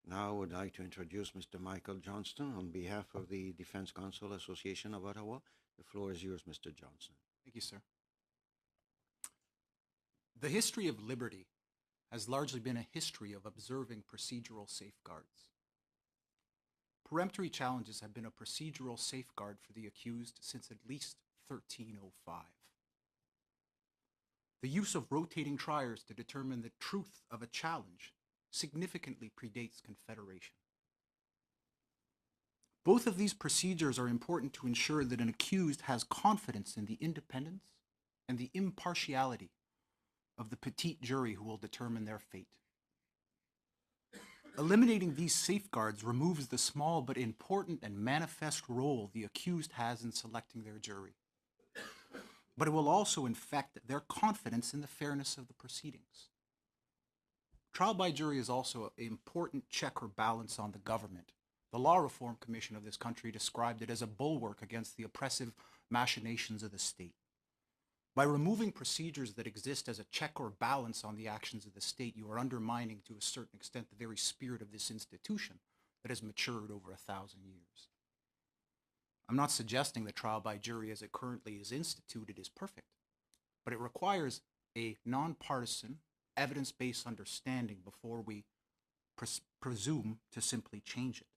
Now I would like to introduce Mr. Michael Johnston on behalf of the Defense Counsel Association of Ottawa. The floor is yours, Mr. Johnston. Thank you, sir. The history of liberty has largely been a history of observing procedural safeguards. Peremptory challenges have been a procedural safeguard for the accused since at least 1305. The use of rotating triers to determine the truth of a challenge significantly predates Confederation. Both of these procedures are important to ensure that an accused has confidence in the independence and the impartiality of the petite jury who will determine their fate. Eliminating these safeguards removes the small but important and manifest role the accused has in selecting their jury. But it will also infect their confidence in the fairness of the proceedings. Trial by jury is also an important check or balance on the government. The Law Reform Commission of this country described it as a bulwark against the oppressive machinations of the state. By removing procedures that exist as a check or balance on the actions of the state, you are undermining to a certain extent the very spirit of this institution that has matured over 1,000 years. I'm not suggesting that trial by jury as it currently is instituted is perfect, but it requires a nonpartisan, evidence-based understanding before we presume to simply change it.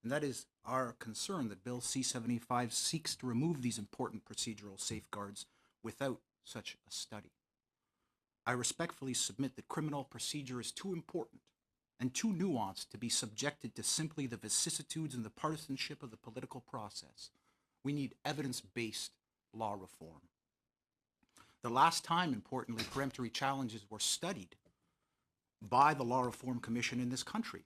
And that is our concern that Bill C-75 seeks to remove these important procedural safeguards without such a study. I respectfully submit that criminal procedure is too important and too nuanced to be subjected to simply the vicissitudes and the partisanship of the political process. We need evidence-based law reform. The last time, importantly, peremptory challenges were studied by the Law Reform Commission in this country.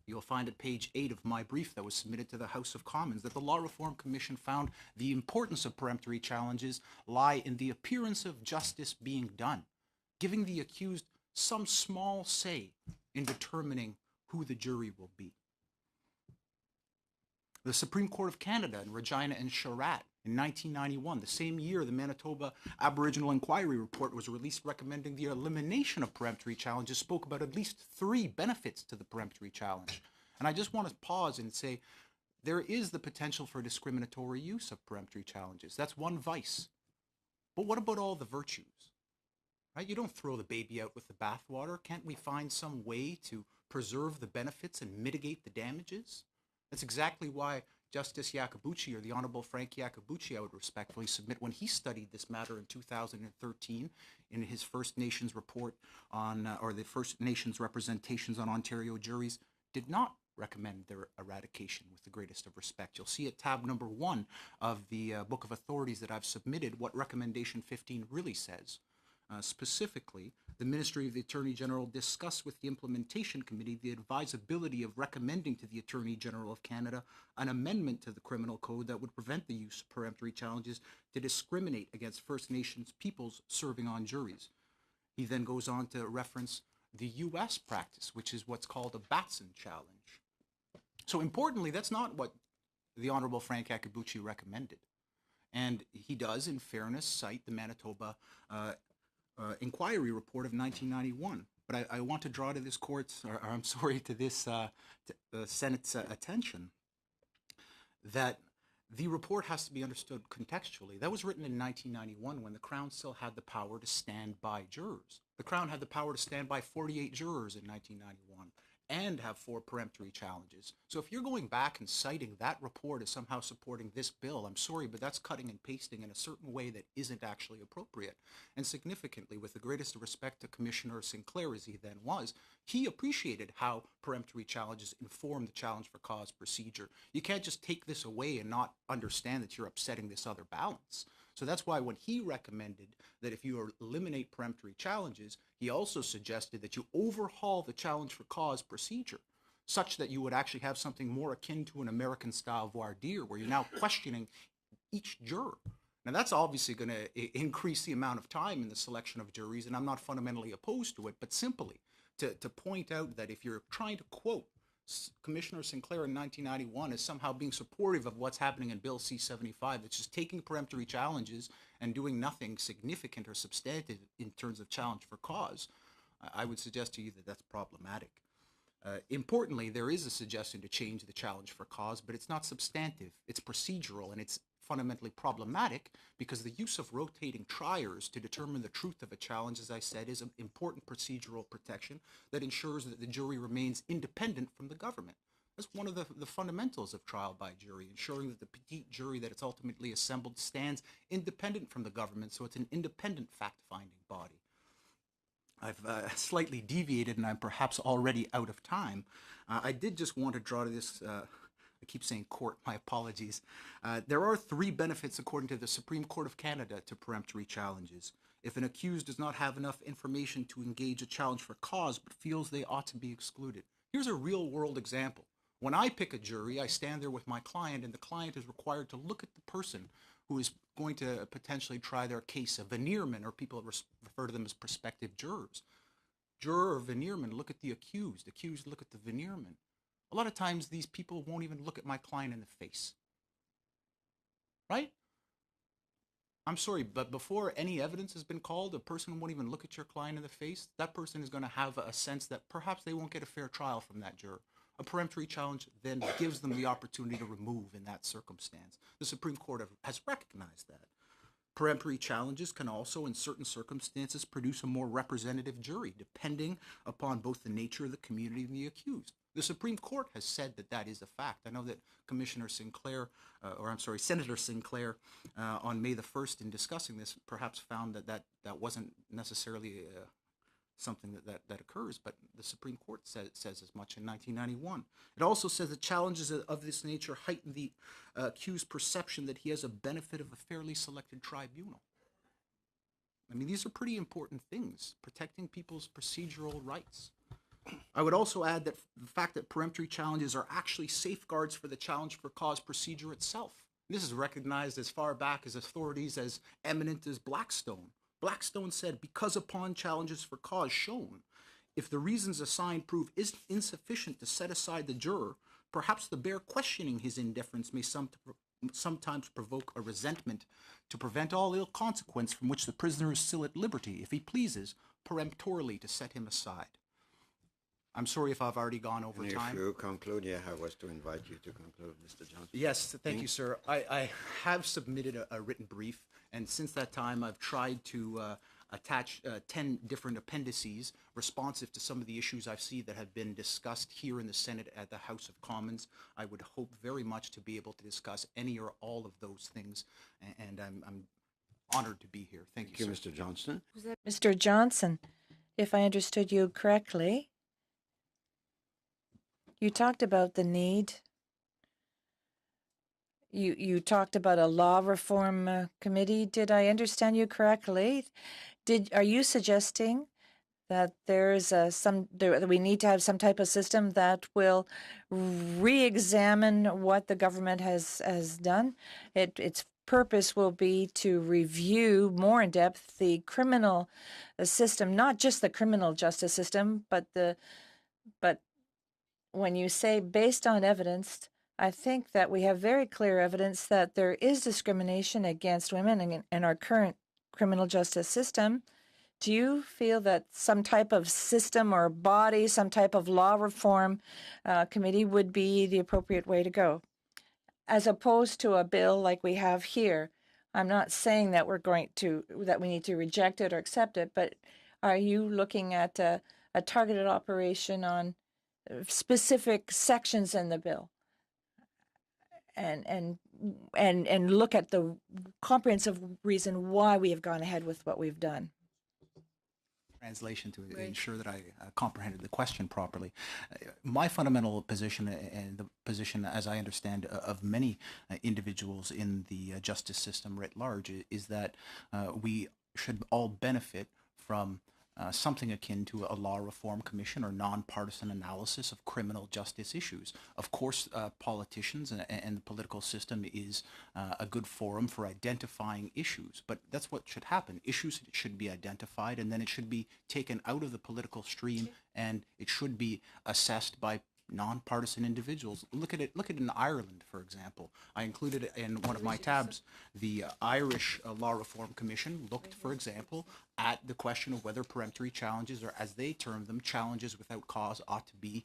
You'll find at page 8 of my brief that was submitted to the House of Commons that the Law Reform Commission found the importance of peremptory challenges lie in the appearance of justice being done, giving the accused some small say in determining who the jury will be. The Supreme Court of Canada in Regina and Charette in 1991, the same year the Manitoba Aboriginal Inquiry Report was released recommending the elimination of peremptory challenges, spoke about at least 3 benefits to the peremptory challenge. And I just want to pause and say there is the potential for discriminatory use of peremptory challenges. That's one vice. But what about all the virtues? Right? You don't throw the baby out with the bathwater. Can't we find some way to preserve the benefits and mitigate the damages? That's exactly why Justice Iacobucci, or the Honorable Frank Iacobucci, I would respectfully submit, when he studied this matter in 2013 in his First Nations report on, or the First Nations representations on Ontario juries, did not recommend their eradication with the greatest of respect. You'll see at tab number 1 of the Book of Authorities that I've submitted what Recommendation 15 really says. Specifically, the Ministry of the Attorney General discussed with the Implementation Committee the advisability of recommending to the Attorney General of Canada an amendment to the Criminal Code that would prevent the use of peremptory challenges to discriminate against First Nations peoples serving on juries. He then goes on to reference the U.S. practice, which is what's called a Batson challenge. So importantly, that's not what the Honorable Frank Iacobucci recommended. And he does, in fairness, cite the Manitoba Inquiry Report of 1991. But I want to draw to this court's, or I'm sorry, to this Senate's attention that the report has to be understood contextually. That was written in 1991 when the Crown still had the power to stand by jurors. The Crown had the power to stand by 48 jurors in 1991 and have 4 peremptory challenges. So if you're going back and citing that report as somehow supporting this bill, I'm sorry, but that's cutting and pasting in a certain way that isn't actually appropriate. And significantly, with the greatest respect to Commissioner Sinclair as he then was, he appreciated how peremptory challenges inform the challenge for cause procedure. You can't just take this away and not understand that you're upsetting this other balance. So that's why when he recommended that if you eliminate peremptory challenges, he also suggested that you overhaul the challenge for cause procedure such that you would actually have something more akin to an American-style voir dire where you're now questioning each juror. Now, that's obviously going to increase the amount of time in the selection of juries, and I'm not fundamentally opposed to it, but simply to point out that if you're trying to quote Commissioner Sinclair in 1991 as somehow being supportive of what's happening in Bill C-75, that's just taking peremptory challenges and doing nothing significant or substantive in terms of challenge for cause, I would suggest to you that that's problematic. Importantly, there is a suggestion to change the challenge for cause, but it's not substantive. It's procedural, and it's fundamentally problematic because the use of rotating triers to determine the truth of a challenge, as I said, is an important procedural protection that ensures that the jury remains independent from the government. That's one of the fundamentals of trial by jury, ensuring that the petite jury that it's ultimately assembled stands independent from the government, so it's an independent fact-finding body. I've slightly deviated and I'm perhaps already out of time. I did just want to draw to this, I keep saying court, my apologies. There are 3 benefits according to the Supreme Court of Canada to peremptory challenges. If an accused does not have enough information to engage a challenge for cause but feels they ought to be excluded. Here's a real world example. When I pick a jury, I stand there with my client and the client is required to look at the person who is going to potentially try their case, a veneerman, or people refer to them as prospective jurors. Juror or veneerman look at the accused look at the veneerman. A lot of times these people won't even look at my client in the face. Right? I'm sorry, but before any evidence has been called, a person won't even look at your client in the face. That person is going to have a sense that perhaps they won't get a fair trial from that juror. A peremptory challenge then gives them the opportunity to remove in that circumstance. The Supreme Court has recognized that. Peremptory challenges can also, in certain circumstances, produce a more representative jury, depending upon both the nature of the community and the accused. The Supreme Court has said that that is a fact. I know that Senator Sinclair, on May the 1st, in discussing this, perhaps found that wasn't necessarily something that occurs, but the Supreme Court says as much in 1991. It also says that challenges of this nature heighten the accused's perception that he has a benefit of a fairly selected tribunal. I mean, these are pretty important things, protecting people's procedural rights. I would also add that the fact that peremptory challenges are actually safeguards for the challenge for cause procedure itself. This is recognized as far back as authorities as eminent as Blackstone. Blackstone said, because upon challenges for cause shown, if the reasons assigned prove insufficient to set aside the juror, perhaps the bare questioning his indifference may sometimes provoke a resentment to prevent all ill consequence from which the prisoner is still at liberty, if he pleases, peremptorily to set him aside. I'm sorry if I've already gone over time. If you conclude, I was to invite you to conclude, Mr. Johnson. Yes, thank you, sir. I have submitted a written brief, and since that time I've tried to attach 10 different appendices responsive to some of the issues I've seen that have been discussed here in the Senate at the House of Commons. I would hope very much to be able to discuss any or all of those things, and I'm honored to be here. Thank you, sir. Mr. Johnston. Mr. Johnson, if I understood you correctly, you talked about the need. You talked about a law reform committee. Did I understand you correctly? Are you suggesting that there's that we need to have some type of system that will re-examine what the government has done? Its purpose will be to review more in depth the criminal system, not just the criminal justice system, but when you say based on evidence, I think that we have very clear evidence that there is discrimination against women in our current criminal justice system. Do you feel that some type of system or body, some type of law reform committee would be the appropriate way to go, as opposed to a bill like we have here? I'm not saying that that we need to reject it or accept it, but are you looking at a targeted operation on specific sections in the bill, and look at the comprehensive reason why we have gone ahead with what we've done? Translation to ensure that I comprehended the question properly. My fundamental position, and the position, as I understand, of many individuals in the justice system writ large, is that we should all benefit from something akin to a law reform commission or nonpartisan analysis of criminal justice issues. Of course, politicians and the political system is a good forum for identifying issues, but that's what should happen. Issues should be identified, and then it should be taken out of the political stream, and it should be assessed by nonpartisan individuals. Look at it in Ireland, for example. I included in one of my tabs the Irish Law Reform Commission looked, for example, at the question of whether peremptory challenges, or as they term them, challenges without cause, ought to be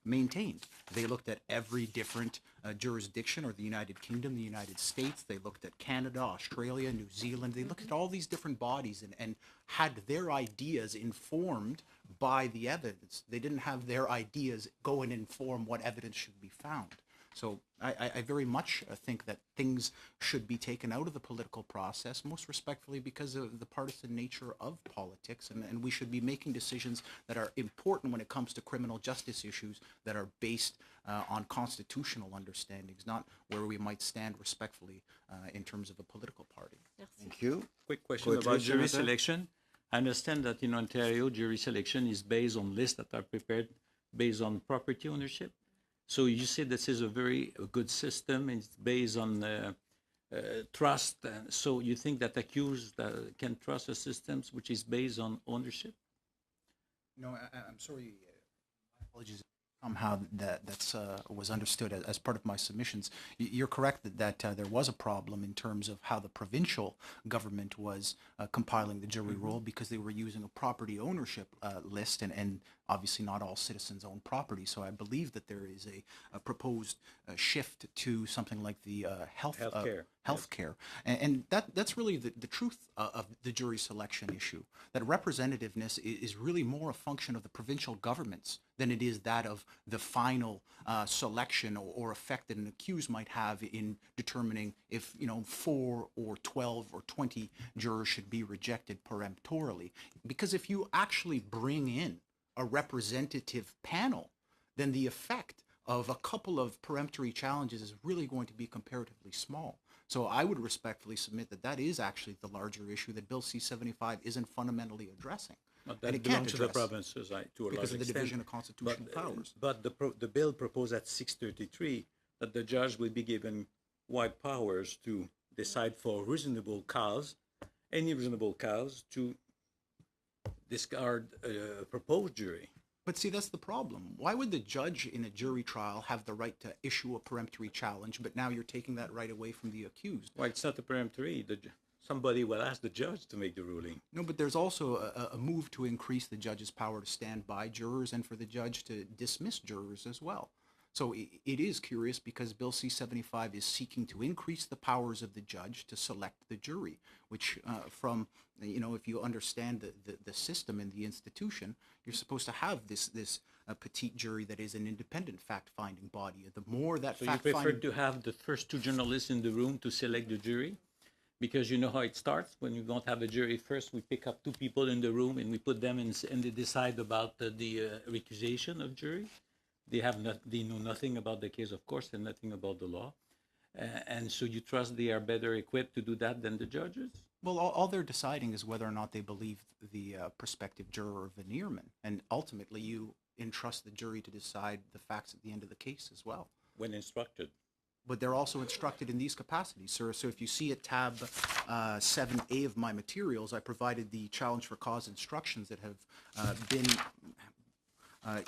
maintained. They looked at every different jurisdiction, or the United Kingdom, the United States. They looked at Canada, Australia, New Zealand. They looked at all these different bodies and had their ideas informed by the evidence. They didn't have their ideas go and inform what evidence should be found. So I very much think that things should be taken out of the political process, most respectfully because of the partisan nature of politics, and we should be making decisions that are important when it comes to criminal justice issues that are based on constitutional understandings, not where we might stand respectfully in terms of a political party. Thank you. Quick question Quickly, about jury Senator. selection. I understand that in Ontario, jury selection is based on lists that are prepared based on property ownership. So you say this is a very good system, and it's based on trust. So you think that accused can trust a system which is based on ownership? No, I'm sorry. My apologies. Somehow that's was understood as part of my submissions. You're correct that there was a problem in terms of how the provincial government was compiling the jury roll, because they were using a property ownership list, and obviously not all citizens own property. So I believe that there is a proposed shift to something like the healthcare. And that's really the truth of the jury selection issue, that representativeness is really more a function of the provincial governments than it is that of the final selection or effect that an accused might have in determining if 4 or 12 or 20 jurors should be rejected peremptorily. Because if you actually bring in a representative panel, then the effect of a couple of peremptory challenges is really going to be comparatively small. So I would respectfully submit that is actually the larger issue that Bill C-75 isn't fundamentally addressing. But And that it can't belongs to the address provinces, to a because large of the extent. division of constitutional powers. But the bill proposed at 633 that the judge will be given wide powers to decide for reasonable cause, any reasonable cause, to discard a proposed jury. But see, that's the problem. Why would the judge in a jury trial have the right to issue a peremptory challenge, but now you're taking that right away from the accused? Well, it's not a peremptory. Somebody will ask the judge to make the ruling. No, but there's also a move to increase the judge's power to stand by jurors and for the judge to dismiss jurors as well. So it is curious because Bill C-75 is seeking to increase the powers of the judge to select the jury, which if you understand the system and the institution, you're supposed to have this petite jury that is an independent fact-finding body. The more that So you prefer fact-finding... to have the first two journalists in the room to select the jury? Because you know how it starts. When you don't have a jury first, we pick up two people in the room and we put them in, and they decide about the recusation of jury. They know nothing about the case, of course, and nothing about the law. And so you trust they are better equipped to do that than the judges? Well, all they're deciding is whether or not they believe the prospective juror Veneerman. And ultimately, you entrust the jury to decide the facts at the end of the case as well. When instructed. But they're also instructed in these capacities, sir. So if you see at tab 7A of my materials, I provided the challenge for cause instructions that have been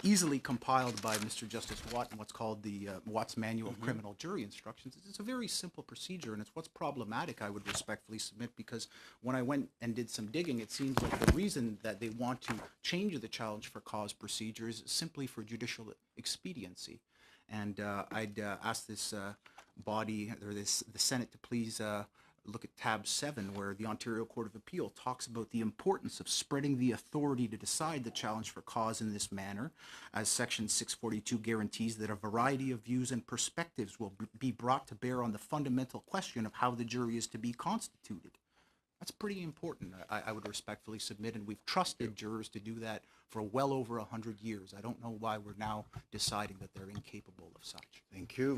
easily compiled by Mr. Justice Watt in what's called the Watt's Manual of Criminal Jury Instructions. It's a very simple procedure, and it's what's problematic, I would respectfully submit, because when I went and did some digging, it seems like the reason that they want to change the challenge for cause procedure is simply for judicial expediency. And I'd ask this body, or the Senate, to please look at tab 7, where the Ontario Court of Appeal talks about the importance of spreading the authority to decide the challenge for cause in this manner, as Section 642 guarantees that a variety of views and perspectives will be brought to bear on the fundamental question of how the jury is to be constituted. That's pretty important, I would respectfully submit, and we've trusted jurors to do that for well over 100 years. I don't know why we're now deciding that they're incapable of such. Thank you.